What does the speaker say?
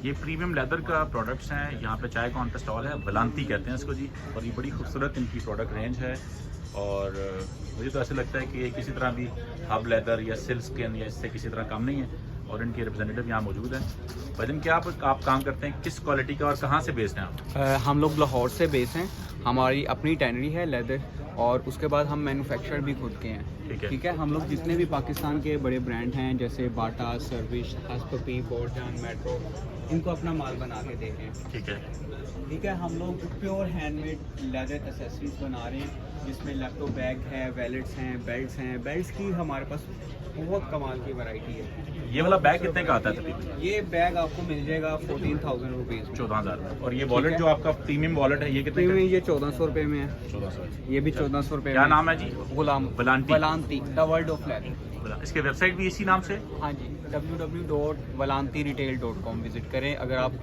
ये premium leather का products हैं। यहाँ पे चाय कॉर्नर स्टॉल है, वलांती कहते हैं इसको जी, और ये बड़ी खूबसूरत इनकी प्रोडक्ट रेंज है। और मुझे तो ऐसे लगता है कि ये किसी तरह भी हब लेदर या सिल्क स्किन या इससे किसी तरह कम नहीं है। और इनके रिप्रेजेंटेटिव यहाँ मौजूद हैं। वजन क्या आप काम करते हैं, किस क्वालिटी का और कहाँ से बेस्ड हैं आप? हम लोग लाहौर से बेस हैं। हमारी अपनी टैनरी है लेदर, और उसके बाद हम मैन्युफैक्चरर भी खुद के हैं। ठीक है। हम लोग जितने भी पाकिस्तान के बड़े ब्रांड हैं जैसे बाटा, सर्विस, हस्पपी, बोर्जान, मेट्रो, इनको अपना माल बना के दे रहे हैं। ठीक है। हम लोग प्योर हैंडमेड लेदर एसेसरीज बना रहे हैं, जिसमें लैपटॉप बैग है, वैलेट्स हैं, बेल्ट्स हैं। बेल्ट्स की हमारे पास बहुत कमाल की वैरायटी है। ये वाला बैग कितने का आता है तकरीबन? ये बैग आपको मिल जाएगा 14,000 रुपीज़, 14,000 में। और ये वॉलेट जो आपका प्रीमियम वॉलेट है, ये कितने में? ये 1400 रुपये में है। 1400। ये भी 1400 रुपये। क्या नाम है जी? वलांती, द वर्ल्ड ऑफ लेदर। इसके वेबसाइट भी इसी नाम से? हाँ जी, www.valantiretail.com विजिट करें। अगर आपको